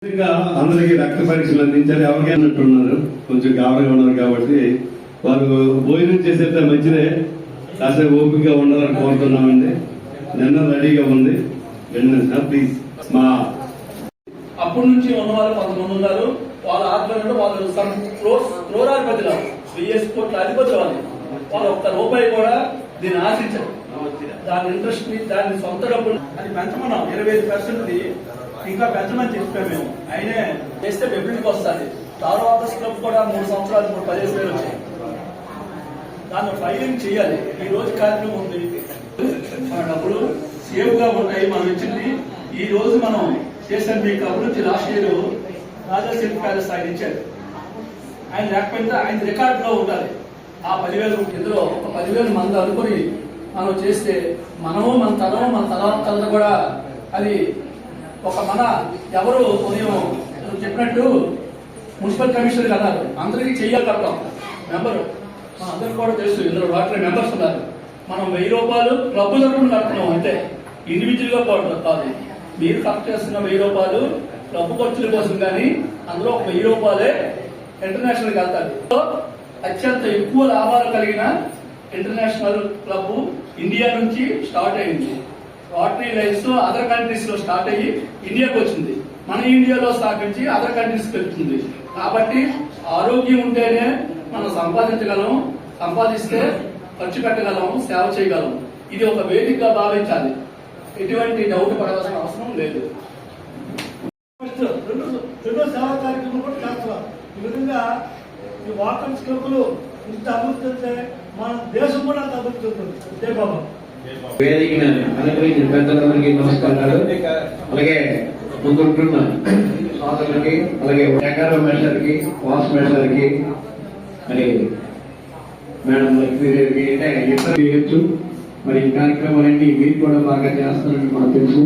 అందరికి రక్త పరీక్షలు అందించాలి. ఎవరికైనట్టున్నారు కొంచెం గాబరగా ఉన్నారు కాబట్టి వారు భోజనం చేసేట మంచిదే, కాసేపు ఓపికగా ఉండాలని కోరుతున్నామండి. నిన్న రెడీగా ఉంది, ప్లీజ్. మా అప్పటి నుంచి ఉన్నవాళ్ళు కొంతమంది ఉన్నారు. వాళ్ళ ఆధ్వర్యంలో వాళ్ళు క్రోరాధిపతులు, 1000 కోట్ల అధిపతులు వాళ్ళు ఒక్క రూపాయి కూడా దీన్ని ఆశించారు. దాని ఇంట్రెస్ట్ ని, దాని సొంత డబ్బులు అది పెంచమన్నాం. 25% ఇంకా పెంచమని చెప్పాము మేము. అయినే చేస్తే బెబ్రిల్కి వస్తుంది. స్టార్ వాకర్స్ క్లబ్ కూడా 3 సంవత్సరాలు 15,000 వచ్చాయి. దాన్ని ఫైలింగ్ చేయాలి. ఈ రోజు కార్యక్రమం ఉంది. మన డబ్బులు సేవ్ గా ఉంటాయి. మనం ఇచ్చింది ఈ రోజు మనం చేసిన మీకు అభివృద్ధి లాస్ట్ ఇయర్ రాజాశిల్ప ప్యాలెస్ ఆయన ఇచ్చారు. ఆయన లేకపోతే ఆయన రికార్డ్ లో ఉండాలి. ఆ 10,000 ఇందులో ఒక 10,000 మంది అనుకుని మనం చేస్తే మనము మన తరం కూడా అది ఒక మన ఎవరు ఉదయం చెప్పినట్టు మున్సిపల్ కమిషనర్ అన్నారు, అందరికీ చెయ్యగలుగుతాం. మెంబరు మన అందరికి కూడా తెలుసు. ఇందులో వాటర్ మెంబర్స్ ఉన్నారు. మనం 1000 రూపాయలు క్లబ్ తరఫున కడుతున్నాం అంటే ఇండివిజువల్ గా కాదు. మీరు కలెక్ట్ చేస్తున్న 1000 రూపాయలు క్లబ్ ఖర్చుల కోసం, కానీ అందులో ఒక 1000 రూపాయలే ఇంటర్నేషనల్ వెళ్తారు. అత్యంత ఎక్కువ లాభాలు కలిగిన ఇంటర్నేషనల్ క్లబ్ ఇండియా నుంచి స్టార్ట్ అయింది. వాటరీ లైన్స్ అదర్ కంట్రీస్ లో స్టార్ట్ అయ్యి ఇండియాకి వచ్చింది. మన ఇండియాలో స్థాపించి అదర్ కంట్రీస్ వెళ్తుంది. కాబట్టి ఆరోగ్యం ఉంటేనే మనం సంపాదించగలం, సంపాదిస్తే ఖర్చు పెట్టగలం, సేవ చేయగలం. ఇది ఒక వేదికగా భావించాలి. ఎటువంటి డౌట్ పడవలసిన అవసరం లేదు. రెండో సేవా కార్యక్రమం కూడా చేస్తున్నాం. ఈ విధంగా ఈ వాకర్స్ క్లబ్లు ఇంత అభివృద్ధి అంటే మన దేశం కూడా అంత అభివృద్ధి ఉంటుంది. జై బాబా. వేదికను అనుగ్రహించిన పెద్దలందరికీ నమస్కారాలు. అలాగే ముందుంటున్న సోదరులకి, అలాగే ఎకారో మేస్టర్కి, వాస్ మేస్టర్కి, మరి మేడం లక్ష్మీదేవికి ఇతర చేయొచ్చు. మరి ఈ కార్యక్రమాలన్నీ మీరు కూడా బాగా చేస్తారని మాకు తెలుసు.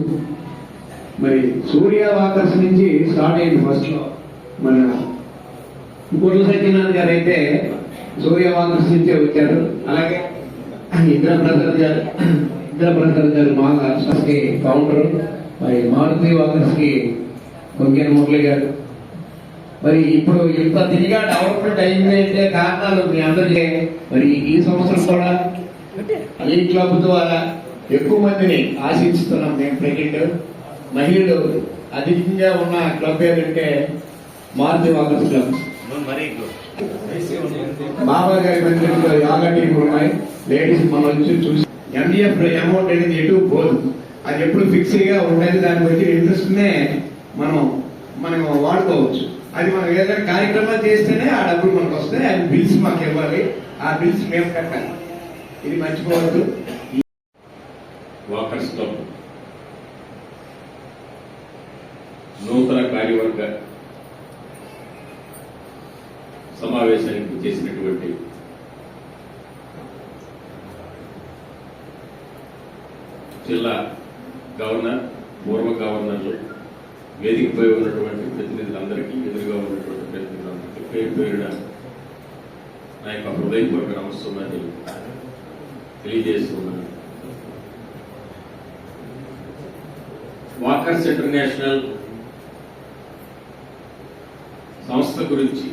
మరి సూర్య వాకర్స్ నుంచి స్టార్ట్ అయింది. ఫస్ట్ లో మన గుర్ల సత్యనారాయణ గారు అయితే సూర్య వాకర్స్ నుంచే వచ్చారు. అలాగే ఇంద్రప్రసాద్ గారు మా కి కౌంటర్, మరి మారుతి వాకర్స్ కి కొంకెన మురళి గారు. మరి ఇప్పుడు ఇంత తిరిగా డెవలప్మెంట్ అయింది అంటే కారణాలు మీ అందరికీ. మరి ఈ సంవత్సరం కూడా ఈ క్లబ్ ద్వారా ఎక్కువ మందిని ఆశిస్తున్నాం. మేము ప్రెగ్నెంట్ మహిళలు అధికంగా ఉన్న క్లబ్ ఏదంటే మారుతి వాకర్స్ క్లబ్. బాబా గారి మందిరంలో యోగా టీములు ఉన్నాయి. లేడీస్ మనం వచ్చి చూసి ఎండిఎఫ్ అమౌంట్ అనేది ఎటు పోదు. అది ఎప్పుడు ఫిక్స్డ్ గా ఉండేది. దాన్ని బట్టి ఇంట్రెస్ట్ నే మనం వాడుకోవచ్చు. అది మనం ఏదైనా కార్యక్రమాలు చేస్తేనే ఆ డబ్బులు మనకు వస్తాయి. అది బిల్స్ మాకు ఇవ్వాలి. ఆ బిల్స్ మేము కట్టాలి. ఇది మర్చిపోవద్దు. వాకర్స్ క్లబ్ నూతన కార్యవర్గ సమావేశానికి చేసినటువంటి జిల్లా గవర్నర్, పూర్వ గవర్నర్లు, వేదికపై ఉన్నటువంటి ప్రతినిధులందరికీ, ఎదురుగా ఉన్నటువంటి ప్రతినిధులందరికీ పేరు పేరున నా యొక్క హృదయపూర్వక నమస్కారాన్ని తెలియజేస్తున్నాను. వాకర్స్ ఇంటర్నేషనల్ సంస్థ గురించి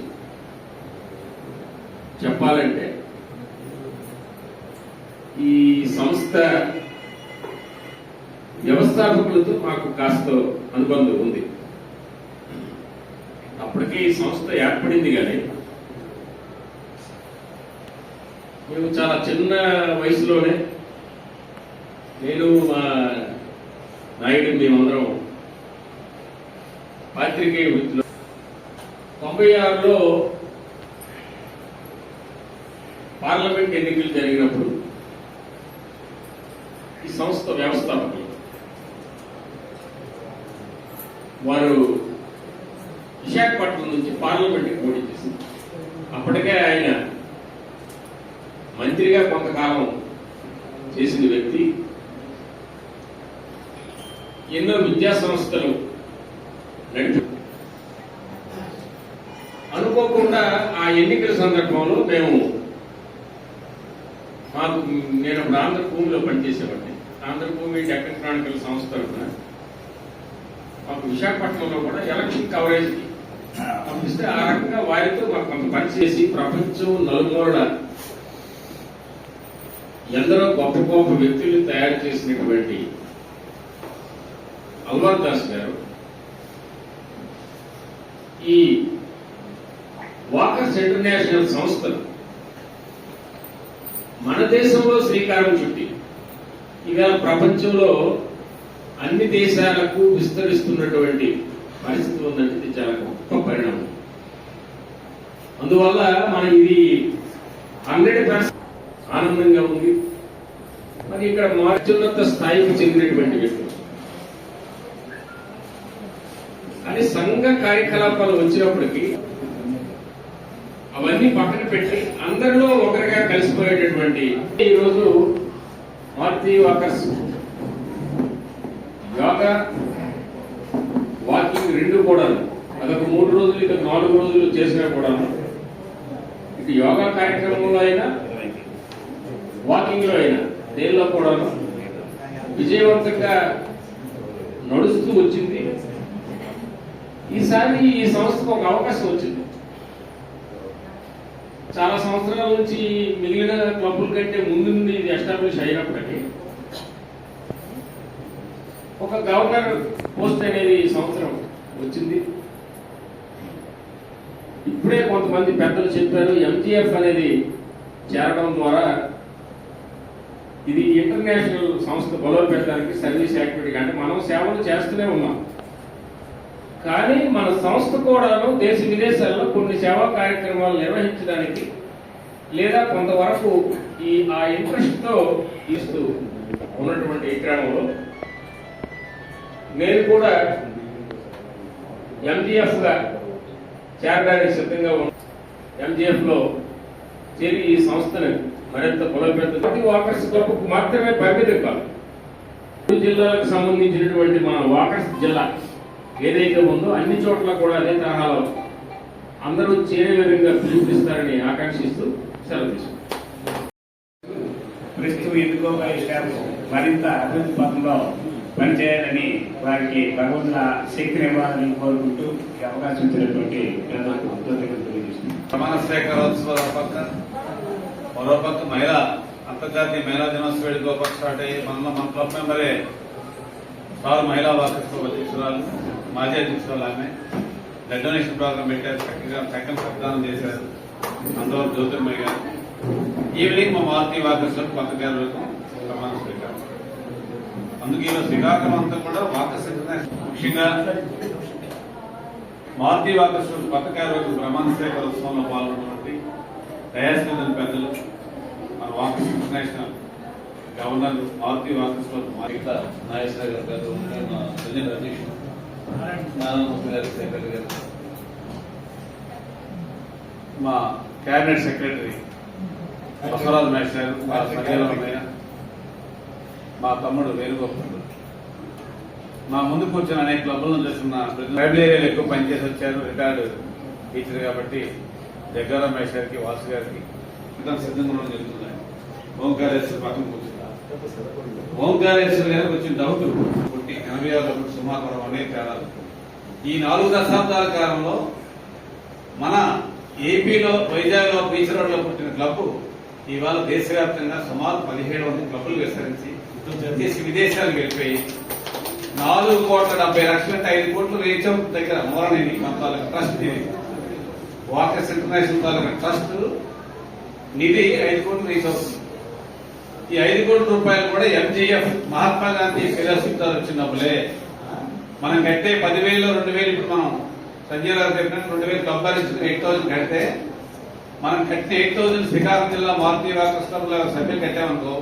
చెప్పాలంటే ఈ సంస్థ వ్యవస్థాపకులతో మాకు కాస్త అనుబంధం ఉంది. అప్పటికే ఈ సంస్థ ఏర్పడింది, కానీ మేము చాలా చిన్న వయసులోనే నేను మా నాయుడు మేమందరం పాత్రికేయ వృత్తిలో 96లో పార్లమెంట్ ఎన్నికలు జరిగినప్పుడు ఈ సంస్థ వ్యవస్థాపకులు వారు విశాఖపట్నం నుంచి పార్లమెంట్కి పోటీ చేసింది. అప్పటికే ఆయన మంత్రిగా కొంతకాలం చేసిన వ్యక్తి. ఎన్నో విద్యా సంస్థలు నడిపి అనుకోకుండా ఆ ఎన్నికల సందర్భంలో నేను అప్పుడు ఆంధ్రభూమిలో పనిచేసేవాడిని. ఆంధ్రభూమి డెక్కన్ క్రానికల్ సంస్థ తరఫున ఒక విశాఖపట్నంలో కూడా ఎలక్షన్ కవరేజ్ పంపిస్తే ఆ రకంగా వారితో మాకు కొంత పనిచేసి ప్రపంచం నలుమూలల ఎందరో గొప్ప గొప్ప వ్యక్తుల్ని తయారు చేసినటువంటి అల్వార్ దాస్ గారు ఈ వాకర్స్ ఇంటర్నేషనల్ సంస్థలు మన దేశంలో శ్రీకారం చుట్టి ఇవాళ ప్రపంచంలో అన్ని దేశాలకు విస్తరిస్తున్నటువంటి పరిస్థితి ఉందంటే ఇది చాలా గొప్ప పరిణామం. అందువల్ల మన ఇది 100% ఆనందంగా ఉంది. మరి ఇక్కడ మార్చున్నత స్థాయికి చెందినటువంటి వ్యక్తులు కానీ సంఘ కార్యకలాపాలు వచ్చినప్పటికీ అవన్నీ పక్కన పెట్టి అందరిలో ఒకరిగా కలిసిపోయేటటువంటి ఈరోజు మారుతి వాకర్స్ యోగా వాకింగ్ రెండు కూడా అదొక 3 రోజులు ఇదొక 4 రోజులు చేసినా కూడా ఇటు యోగా కార్యక్రమంలో అయినా వాకింగ్ లో అయినా దేనిలో కూడా విజయవంతంగా నడుస్తూ వచ్చింది. ఈసారి ఈ సంస్థకు ఒక అవకాశం వచ్చింది. చాలా సంవత్సరాల నుంచి మిగిలిన క్లబ్బుల కంటే ముందు నుండి ఇది ఎస్టాబ్లిష్ అయినప్పటికీ ఒక గవర్నర్ పోస్ట్ అనేది ఈ సంవత్సరం వచ్చింది. ఇప్పుడే కొంతమంది పెద్దలు చెప్పారు ఎంజీఎఫ్ అనేది చేరడం ద్వారా ఇది ఇంటర్నేషనల్ సంస్థ బలోపేతానికి సర్వీస్ యాక్టివిటీ అంటే మనం సేవలు చేస్తూనే ఉన్నాం. కానీ మన సంస్థ కూడాను దేశ విదేశాల్లో కొన్ని సేవా కార్యక్రమాలు నిర్వహించడానికి లేదా కొంతవరకు ఆ ఇంట్రెస్ట్ తో ఇస్తూ ఉన్నటువంటి ఈ క్రమంలో నేను కూడా ఎంజీఎఫ్ గా చేరడానికి సిద్ధంగా ఉన్నాను. ఎంజీఎఫ్ లో చేరి ఈ సంస్థను మరింత బలోపేతం వాకర్స్ క్లబ్కు మాత్రమే పరిమితం కాదు. జిల్లాలకు సంబంధించినటువంటి మన వాకర్స్ జిల్లా ఏదైతే ఉందో అన్ని చోట్ల కూడా అదే తరహాలో అందరూ చేరే విధంగా పిలుపునిస్తారని ఆకాంక్షిస్తూ సెలవు తీసుకుంటాం. క్రీస్తు ఎన్నుకోబోయే స్టాఫ్ మరింత అభివృద్ధి పథంలో పనిచేయాలని వారికి భగవంతుల శక్తిని ఇవ్వాలని కోరుకుంటూ ఈ అవకాశం ఇచ్చినటువంటి ప్రజలకు కృతజ్ఞతలు తెలియజేస్తున్నాను. ప్రమాణ స్వీకారోత్సవాల పక్క మరోపక్క మహిళా అంతర్జాతీయ మహిళా దినోత్సవ వేడుక పక్క స్టార్ట్ అయ్యి మన క్లబ్ మెంబరే సార్ మహిళా వాకర్స్ అధ్యక్షురాలు మాజీ అధ్యక్షురాలు ఆమె బ్లడ్ డొనేషన్ ప్రోగ్రాం పెట్టారు. చక్కగా సెకండ్ రక్తదానం చేశారు. అందులో జ్యోతిర్మయ్య గారు ఈవినింగ్ మా మారుతి వాకర్స్ కొత్త గారు ప్రమాణ స్వీకారం. అందుకే ఈరోజు శ్రీకాకుళం అంతా కూడా వాకర్స్ ఇంటర్నేషనల్ ముఖ్యంగా మారుతి వాకర్స్ కొత్త గారు ప్రమాణ స్వీకారోత్సవంలో పాల్గొన్నటువంటి దయాస్కందన్ పెద్దలు మన walkers international governor Maruthi walkers మిగతా నాగేశ్వర గారు సంజయ్ అధ్యక్షుడు నారాయణమూర్తి గారు సెక్రటరీ గారు మా క్యాబినెట్ సెక్రటరీ బసవరాజు మహేష్ గారు మా సంజయరామయ్య మా తమ్ముడు వేణుగోపాల్ మా ముందు కూర్చొని అనేక క్లబ్లను చేస్తున్న ట్రైబల్ ఏరియాలో ఎక్కువ పనిచేసి వచ్చారు. రిటైర్డ్ టీచర్ కాబట్టి జగ్గారావు రమేష్ గారికి వాసు గారికి ఇంకా సిద్ధంగా ఉండడం జరుగుతున్నాయి. ఓంకారేశ్వర పక్కన కూర్చున్నారు. ఓంకారేశ్వర గారికి వచ్చిన డౌట్ పుట్టి 86 సుమాకరం అనే తేడాలు ఈ 4 దశాబ్దాల కాలంలో మన ఏపీలో వైజాగ్లో బీచ్ రోడ్ లో పుట్టిన క్లబ్ ఇవాళ దేశవ్యాప్తంగా సుమారు 1700 క్లబ్లు విస్తరించి విదేశాలకు వెళ్ళిపోయి 4,70,00,000 5 కోట్లు రీచ్ అవుట్ దగ్గర మోరనేని మన తాలూకా ట్రస్ట్ వాకర్స్ ఇంటర్నేషనల్ తాలూకా ట్రస్ట్ నిధి 5 కోట్లు రీచ్ అవుతుంది. ఈ 5 కోట్ల రూపాయలు కూడా ఎంజీఎఫ్ మహాత్మా గాంధీ ఫెలోషిప్ వచ్చినప్పుడే మనం కట్టే 10,000 2,000 ఇప్పుడు మనం సంజయ్ గారు చెప్పినట్టు 2,000 క్లబ్ నుంచి 8,000 కడితే మనం కట్టిన 8,000 శ్రీకాకుళం జిల్లా మారుతి వాకర్స్ క్లబ్ సభ్యులు కట్టామనుకో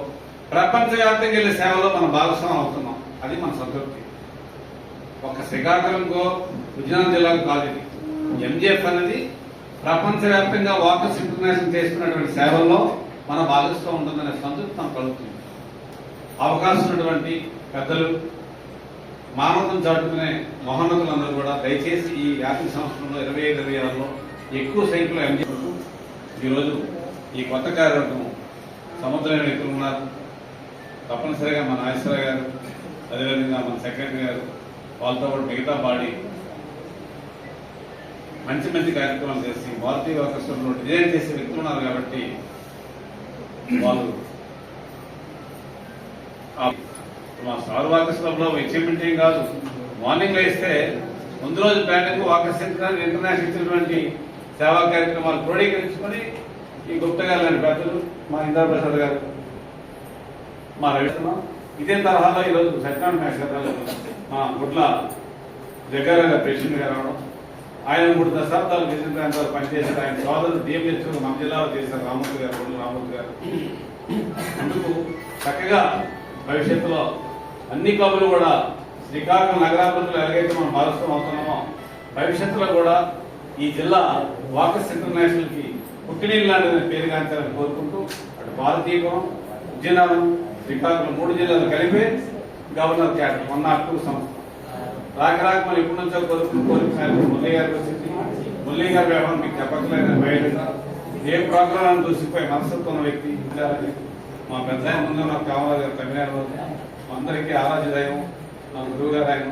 ప్రపంచవ్యాప్తంగా వెళ్ళే సేవలో మనం భాగస్వామ్యం అవుతున్నాం. అది మన సంతృప్తి. ఒక శ్రీకాకుళంకో విజయనగరం జిల్లాకు కాదు. ఇది ఎంజీఎఫ్ అనేది ప్రపంచవ్యాప్తంగా వాకర్స్ ఇంటర్నేషనల్ చేస్తున్నటువంటి సేవల్లో మన భాగస్వామ్యం ఉంటుందనే సంతృప్తి మనకు కలుగుతుంది. అవకాశం ఉన్నటువంటి పెద్దలు మానవతను చాటుకునే మహోన్నతులందరూ కూడా దయచేసి ఈ ఆర్థిక సంవత్సరంలో 25-26లో ఎక్కువ సంఖ్యలో ఎంజీఎఫ్ ఈరోజు ఈ కొత్త కార్యక్రమం సముద్రమైన వ్యక్తులు ఉన్నారు. తప్పనిసరిగా మన నాగేశ్వర గారు అదేవిధంగా మన సెక్రటరీ గారు వాళ్ళతో పాటు మిగతా బాడీ మంచి మంచి కార్యక్రమాలు చేసి భారతీయ ఆకర్షణలో డిజైన్ చేసే వ్యక్తులు ఉన్నారు కాబట్టి వాళ్ళు మా స్టార్ వాకర్స్ క్లబ్ లో అచీవ్మెంట్ ఏం కాదు. మార్నింగ్ వేస్తే ముందు రోజు ప్లానింగ్ వాకర్స్ ఇంటర్నేషనల్ ఇచ్చినటువంటి సేవా కార్యక్రమాలు క్రోడీకరించుకొని ఈ గుప్తా గారు లాంటి పెద్దలు, మా ఇంద్ర ప్రసాద్ గారు, మా రవిస్తున్నాం ఇదే తరహాలో ఈరోజు సత్యనారాయణ నక్షత్రాలు మా గుట్ల జగ్గారావు గారు ప్రెసిడెంట్ గారు రావడం, ఆయన 3 దశాబ్దాలు చేసిన ప్రాంతాలు పనిచేశారు. ఆయన సోదరులు డిఎంహెచ్ మన జిల్లాలో చేశారు రామూర్తి గారు, గుడ్ల రామూర్తి గారు. అందుకు చక్కగా భవిష్యత్తులో అన్ని క్లబ్లు కూడా శ్రీకాకుళం నగరాభివృద్ధిలో ఎలాగైతే మనం భాగస్వామ్యం అవుతున్నామో భవిష్యత్తులో కూడా ఈ జిల్లా వాకర్స్ ఇంటర్నేషనల్ కి పుట్టినీళ్ళు లాంటి పేరుగాంచాలని కోరుకుంటూ అటు భారతీయపురం, విజయనగరం, శ్రీకాకుళం 3 జిల్లాలు కలిపి గవర్నర్ క్యాడర్ 102 సంస్థ రాక మనం ఎప్పటి నుంచో కోరుకున్నారు. మురళీ గారికి వచ్చింది. మురళీ గారి వ్యవహారం మీకు చెప్పట్లేదు. బయట ఏ ప్రోగ్రాం చూసిపోయి మనస్తత్వం ఉన్న వ్యక్తి మా పెద్ద ముందు నాకు కామరాజు గారు తమిళనాడు అందరికీ ఆరాధ్య దైవం, మా గురువు గారు ఆయన.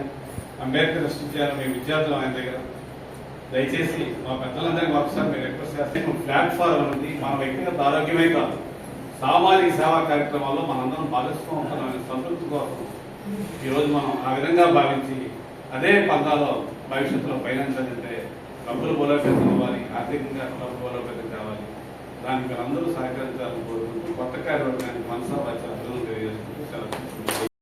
అంబేద్కర్ విశ్వవిద్యాలయం మీ విద్యార్థులు ఆయన దగ్గర. దయచేసి మా పెద్దలందరికీ ఒకసారి మీరు రిక్వెస్ట్ చేస్తే ప్లాట్ఫారం అనేది మన వ్యక్తిగత ఆరోగ్యమే కాదు, సామాజిక సేవా కార్యక్రమాల్లో మనందరం భాగస్వామ్యం ఉంటున్నామనే సంతృప్తి కోసం ఈరోజు మనం ఆ విధంగా భావించి అదే పందాలో భవిష్యత్తులో పయనించాలంటే డబ్బులు బలోపేతం అవ్వాలి, ఆర్థికంగా డబ్బులు బలోపేతం కావాలి. దానికి అందరూ సహకరించాలని కోరుకుంటూ కొత్త కార్యవర్గానికి మనసా వచ్చి అభివృద్ధి తెలియజేసుకుంటూ సెలవు.